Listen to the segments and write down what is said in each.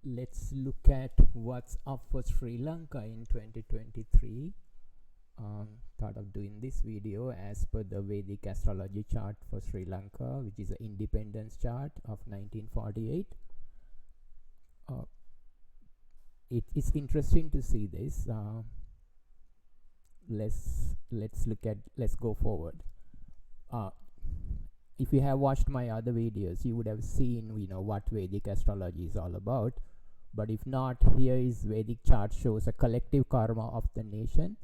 Let's look at what's up for Sri Lanka in 2023. Thought of doing this video as per the Vedic astrology chart for Sri Lanka, which is an independence chart of 1948. It's interesting to see this. Let's go forward. If you have watched my other videos, you would have seen what Vedic astrology is all about. But if not, here is Vedic chart shows a collective karma of the nation.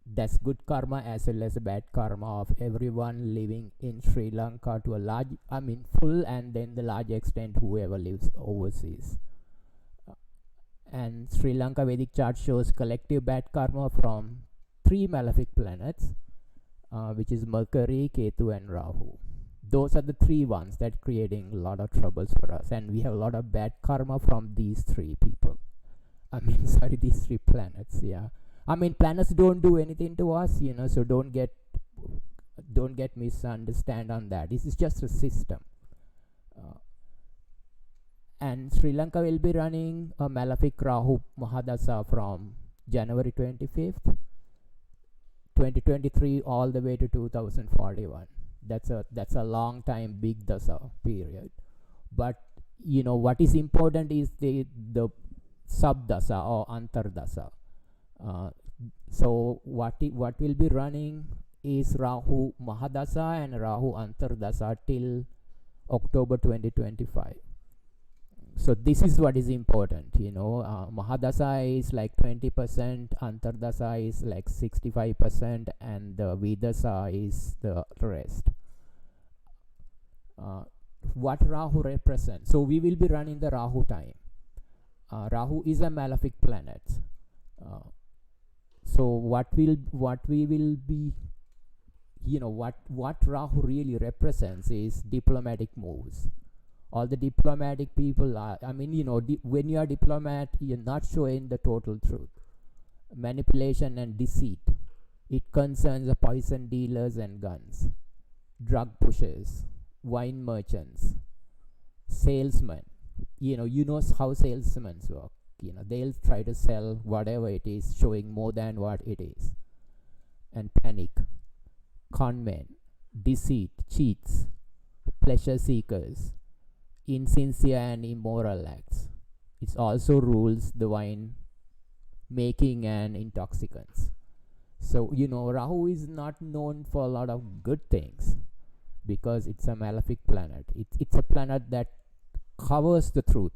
That's good karma as well as bad karma of everyone living in Sri Lanka to a large, full, and then the large extent whoever lives overseas. And Sri Lanka Vedic chart shows collective bad karma from 3 malefic planets, which is Mercury, Ketu, and Rahu. Those are the 3 ones that creating a lot of troubles for us, and we have a lot of bad karma from these 3 people. These 3 planets. Yeah, planets don't do anything to us, so don't get misunderstand on that. This is just a system. And Sri Lanka will be running a malefic Rahu Mahadasa from January 25th, 2023 all the way to 2041. That's a long time, big dasa period. But what is important is the sub dasa or antar dasa. So what will be running is Rahu Mahadasa and Rahu antar dasa till October 2025. So this is what is important. Mahadasa is like 20%, Antardasa is like 65%, and the Vidasa is the rest. What Rahu represents? So we will be running the Rahu time. Rahu is a malefic planet. So what we will be, what Rahu really represents is diplomatic moves. All the diplomatic people are, when you are diplomat, you're not showing the total truth. Manipulation and deceit. It concerns the poison dealers and guns, drug pushers, wine merchants, salesmen. You know how salesmen work. They'll try to sell whatever it is, showing more than what it is. And panic, conmen, deceit, cheats, pleasure seekers, insincere and immoral acts. It also rules the wine making and intoxicants. So Rahu is not known for a lot of good things because it's a malefic planet. It's a planet that covers the truth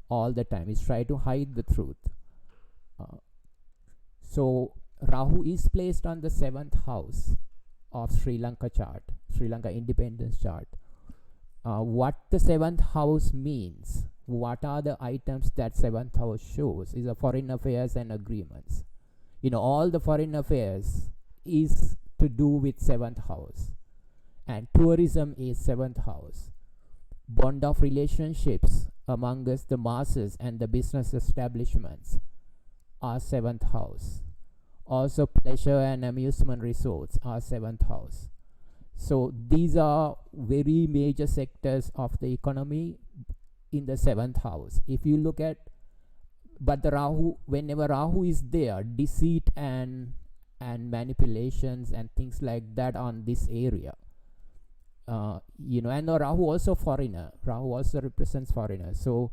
all the time. It's trying to hide the truth. So Rahu is placed on the 7th house of Sri Lanka chart, Sri Lanka independence chart. What the 7th house means, what are the items that 7th house shows, is a foreign affairs and agreements. All the foreign affairs is to do with 7th house, and tourism is 7th house. Bond of relationships amongst the masses and the business establishments are 7th house. Also pleasure and amusement resorts are 7th house. So these are very major sectors of the economy in the 7th house. If you look at, but the Rahu, whenever Rahu is there, deceit and manipulations and things like that on this area. And Rahu also foreigner. Rahu also represents foreigners. So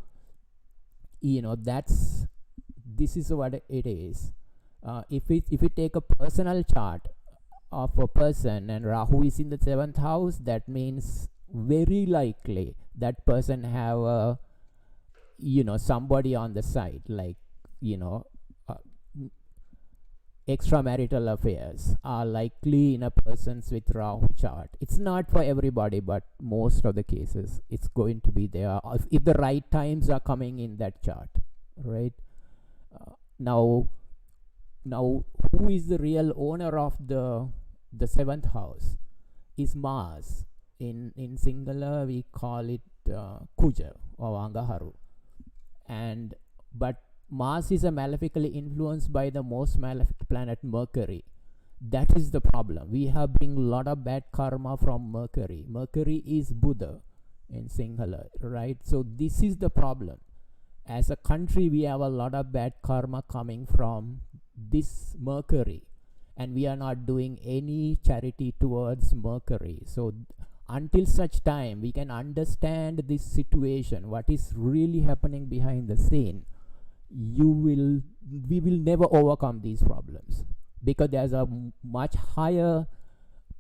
this is what it is. If we take a personal chart of a person and Rahu is in the 7th house, that means very likely that person have a somebody on the side, like extramarital affairs are likely in a person's with Rahu chart. It's not for everybody, but most of the cases it's going to be there if the right times are coming in that chart, right? Now who is the real owner of the 7th house? Is Mars. In Sinhala we call it Kuja or Angaharu. But Mars is a malefically influenced by the most malefic planet Mercury. That is the problem. We have bring a lot of bad karma from Mercury. Mercury is Buddha in Sinhala, right? So this is the problem. As a country, we have a lot of bad karma coming from this Mercury, and we are not doing any charity towards Mercury. So until such time we can understand this situation, what is really happening behind the scene, we will never overcome these problems, because there's a much higher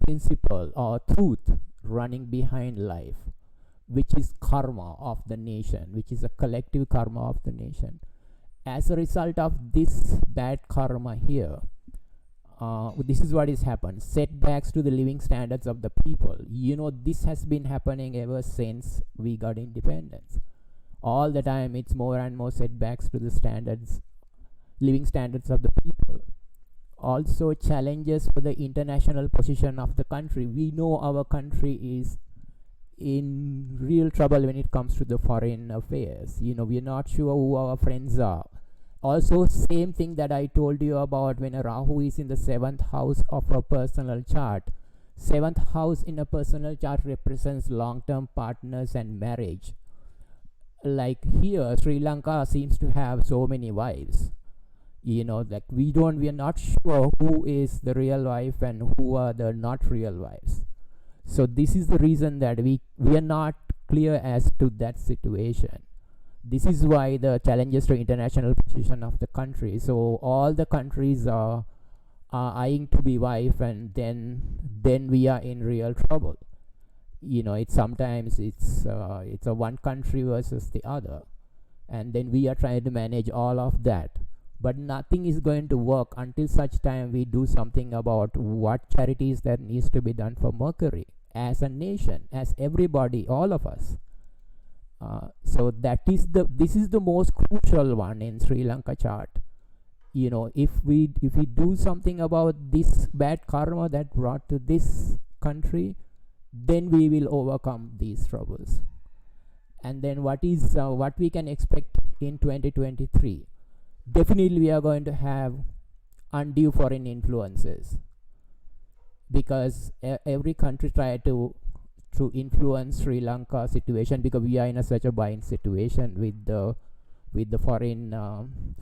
principle or truth running behind life, which is karma of the nation, which is a collective karma of the nation. As a result of this bad karma here, this is what has happened: setbacks to the living standards of the people. This has been happening ever since we got independence. All the time it's more and more setbacks to the living standards of the people. Also challenges for the international position of the country. We know our country is in real trouble when it comes to the foreign affairs. We're not sure who our friends are. Also, same thing that I told you about when a Rahu is in the 7th house of a personal chart. 7th house in a personal chart represents long-term partners and marriage. Like here, Sri Lanka seems to have so many wives. Like we are not sure who is the real wife and who are the not real wives. So this is the reason that we are not clear as to that situation. This is why the challenges to international position of the country. So all the countries are eyeing to be wife, and then we are in real trouble. It's sometimes it's a one country versus the other, and then we are trying to manage all of that. But nothing is going to work until such time we do something about what charities that needs to be done for Mercury as a nation, as everybody, all of us. So this is the most crucial one in Sri Lanka chart. If we do something about this bad karma that brought to this country, then we will overcome these troubles. And then what we can expect in 2023? Definitely we are going to have undue foreign influences, because every country try to influence Sri Lanka situation, because we are in such a bind situation with the foreign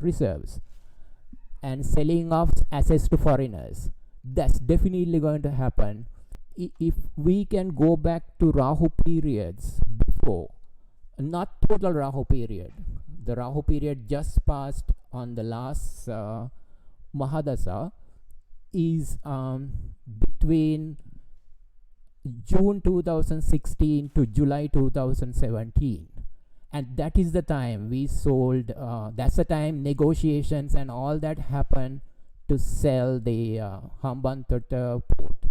reserves, and selling of assets to foreigners. That's definitely going to happen. If we can go back to Rahu periods before, not total Rahu period, the Rahu period just passed on the last Mahadasa, is between June 2016 to July 2017, and that is the time we sold. That's the time negotiations and all that happened to sell the Hambantota port.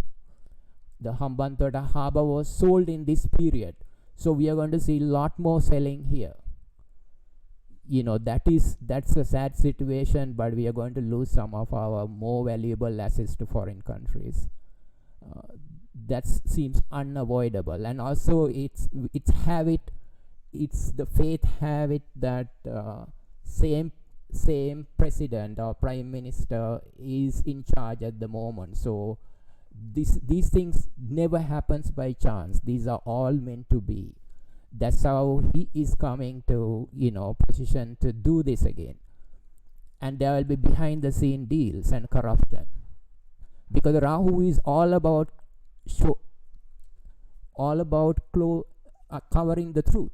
The Hambantota harbor was sold in this period, so we are going to see a lot more selling here. That's a sad situation, but we are going to lose some of our more valuable assets to foreign countries. That seems unavoidable. And also it's the fate have it that same president or prime minister is in charge at the moment. So these things never happens by chance. These are all meant to be. That's how he is coming to position to do this again. And there will be behind the scene deals and corruption, because Rahu is all about covering the truth.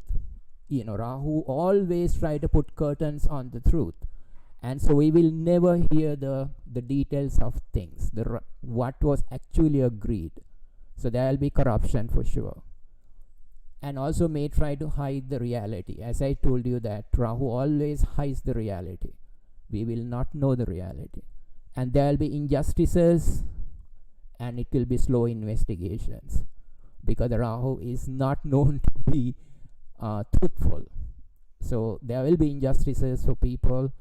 Rahu always try to put curtains on the truth, and so we will never hear the details of things, what was actually agreed. So there will be corruption for sure, and also may try to hide the reality. As I told you that Rahu always hides the reality. We will not know the reality, and there will be injustices, and it will be slow investigations, because Rahu is not known to be truthful. So there will be injustices for people,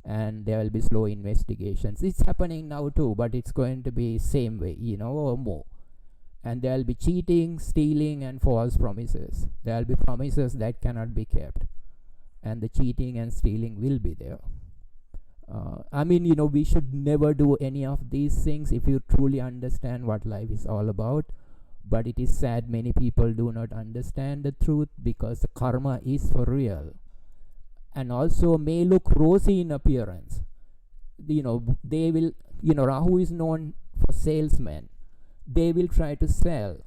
and there will be slow investigations. It's happening now too, but it's going to be same way, or more. And there will be cheating, stealing, and false promises. There will be promises that cannot be kept, and the cheating and stealing will be there. We should never do any of these things if you truly understand what life is all about. But it is sad many people do not understand the truth, because the karma is for real, and also may look rosy in appearance. They will, Rahu is known for salesmen. They will try to sell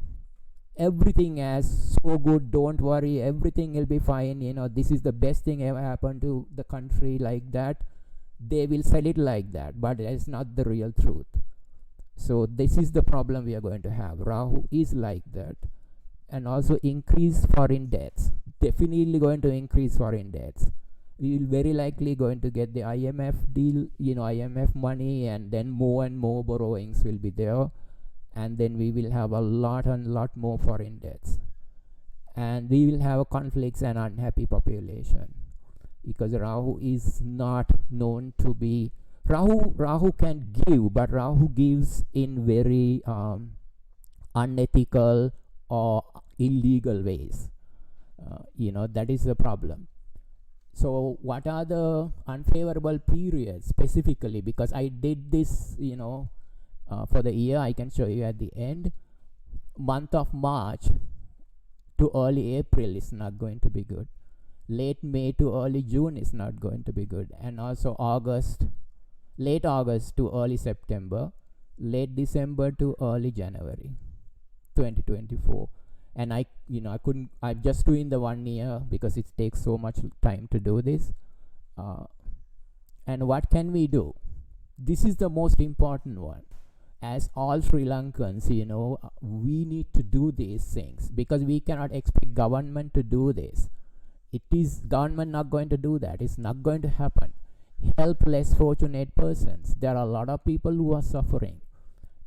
everything as so good, don't worry, everything will be fine, this is the best thing ever happened to the country, like that. They will sell it like that, but that's not the real truth. So this is the problem we are going to have. Rahu is like that. And also increase foreign debts, definitely going to increase foreign debts. We will very likely going to get the IMF deal, IMF money, and then more and more borrowings will be there, and then we will have a lot and lot more foreign debts, and we will have conflicts and unhappy population, because Rahu is not known to be Rahu can give, but Rahu gives in very unethical or illegal ways. That is the problem. So what are the unfavorable periods specifically? Because I did this, for the year, I can show you at the end. Month of March to early April is not going to be good. Late May to early June is not going to be good. And also late August to early September, late December to early January 2024. And I'm just doing the 1 year because it takes so much time to do this. And what can we do? This is the most important one. As all Sri Lankans, we need to do these things, because we cannot expect government to do this. It is government not going to do that. It's not going to happen. Help less fortunate persons. There are a lot of people who are suffering.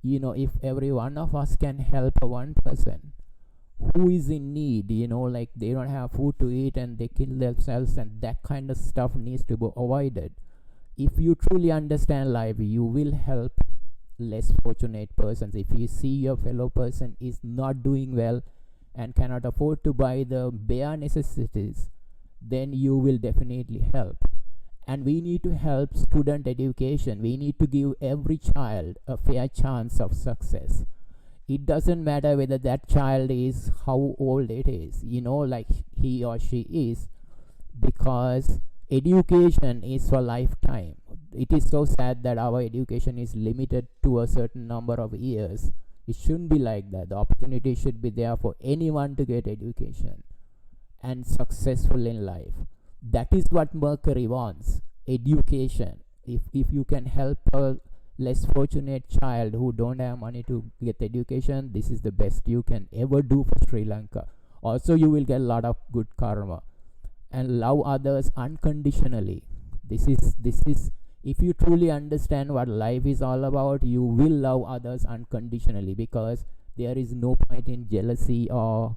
If every one of us can help one person who is in need, like they don't have food to eat and they kill themselves, and that kind of stuff needs to be avoided. If you truly understand life, you will help less fortunate persons. If you see your fellow person is not doing well and cannot afford to buy the bare necessities, then you will definitely help. And we need to help student education. We need to give every child a fair chance of success. It doesn't matter whether that child is how old it is, like he or she is, because education is for lifetime. It is so sad that our education is limited to a certain number of years. It shouldn't be like that. The opportunity should be there for anyone to get education and successful in life. That is what Mercury wants, education. If you can help a less fortunate child who don't have money to get education, this is the best you can ever do for Sri Lanka. Also, you will get a lot of good karma. And love others unconditionally. This is if you truly understand what life is all about, you will love others unconditionally, because there is no point in jealousy or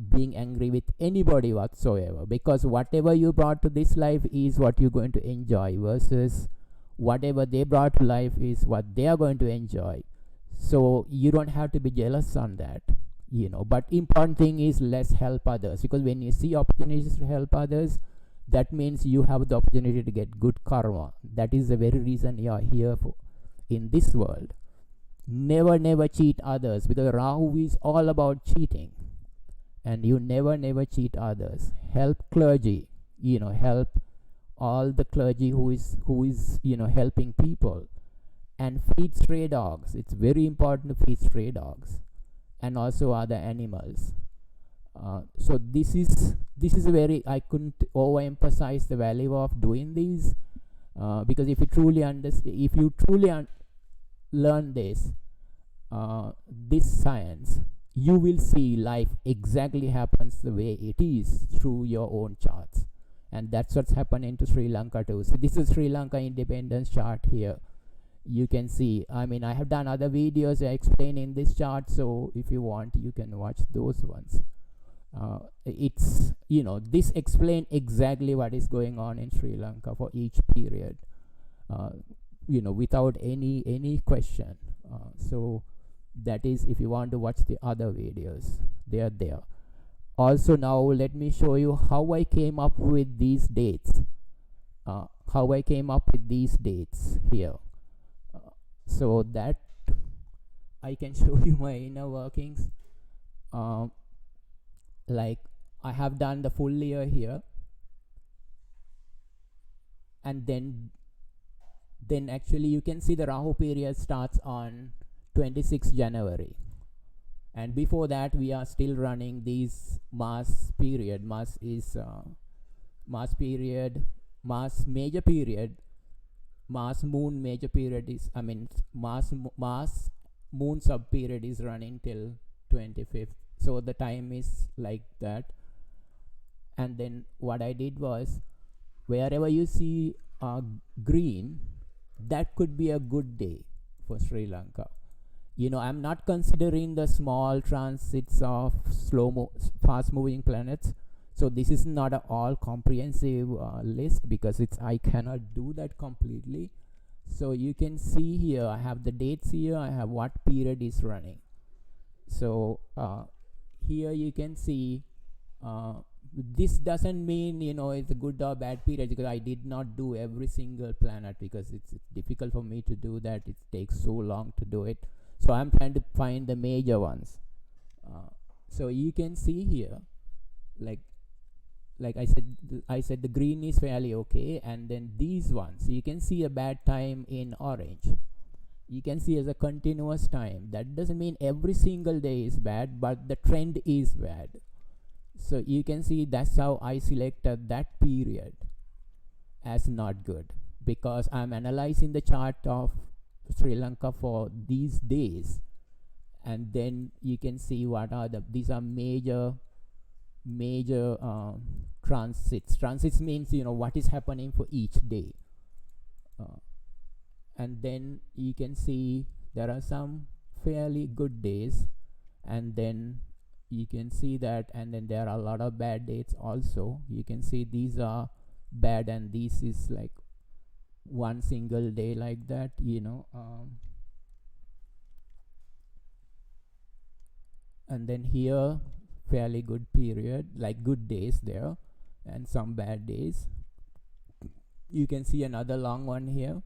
being angry with anybody whatsoever, because whatever you brought to this life is what you're going to enjoy, versus whatever they brought to life is what they are going to enjoy. So you don't have to be jealous on that, but important thing is let's help others, because when you see opportunities to help others, that means you have the opportunity to get good karma. That is the very reason you are here for in this world. Never cheat others, because Rahu is all about cheating, and you never cheat others. Help clergy, help all the clergy who is helping people, and feed stray dogs. It's very important to feed stray dogs and also other animals. So this is a very, I couldn't overemphasize the value of doing these, because if you truly understand, if you truly learn this science, you will see life exactly happens the way it is through your own charts. And that's what's happening to Sri Lanka too. So this is Sri Lanka independence chart here. You can see, I have done other videos explaining this chart, so if you want, you can watch those ones. It's, this explain exactly what is going on in Sri Lanka for each period, without any question. So that is, if you want to watch the other videos, they are there. Also, now let me show you how I came up with these dates. here. So that I can show you my inner workings. Like I have done the full year here, and then actually you can see the Rahu period starts on 26 January, and before that we are still running these Mars period. Mars is Mars period, Mars major period, Mars moon major period is, I mean, Mars moon sub period is running till 25th. So the time is like that. And then what I did was, wherever you see green, that could be a good day for Sri Lanka. You know, I'm not considering the small transits of fast moving planets. So this is not an all comprehensive list, because I cannot do that completely. So you can see here, I have the dates here, I have what period is running. So here you can see, this doesn't mean, you know, it's a good or bad period, because I did not do every single planet, because it's difficult for me to do that. It takes so long to do it. So I'm trying to find the major ones. So you can see here, like I said the green is fairly okay, and then these ones you can see a bad time in orange. You can see as a continuous time. That doesn't mean every single day is bad, but the trend is bad. So you can see that's how I selected that period as not good, because I'm analyzing the chart of Sri Lanka for these days, and then you can see what are these are major transits. Transits means, you know, what is happening for each day. And then you can see there are some fairly good days, and then you can see that, and then there are a lot of bad dates also. You can see these are bad, and this is like one single day like that, you know. And then here fairly good period, like good days there, and some bad days. You can see another long one here.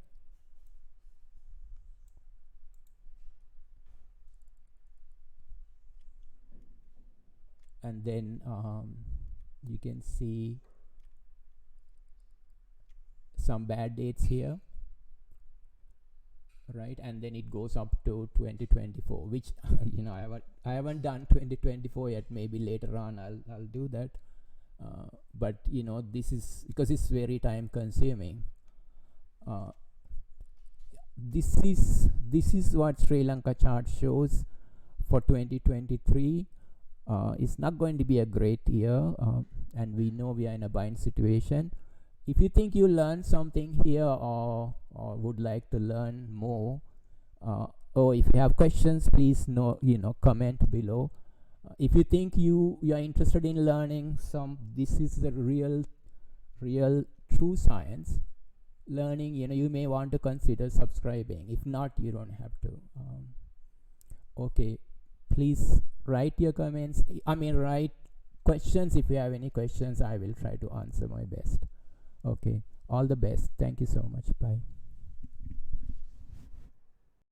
And then you can see some bad dates here, right? And then it goes up to 2024, which you know, I haven't done 2024 yet. Maybe later on I'll do that. But you know, this is because it's very time consuming. This is what Sri Lanka chart shows for 2023. It's not going to be a great year, and we know we are in a bind situation. If you think you learned something here, or would like to learn more, or if you have questions, please comment below. If you think you are interested in learning this is the real true science learning, you may want to consider subscribing. If not, you don't have to. Okay, please write your comments. Write questions. If you have any questions, I will try to answer my best. Okay, all the best. Thank you so much. Bye.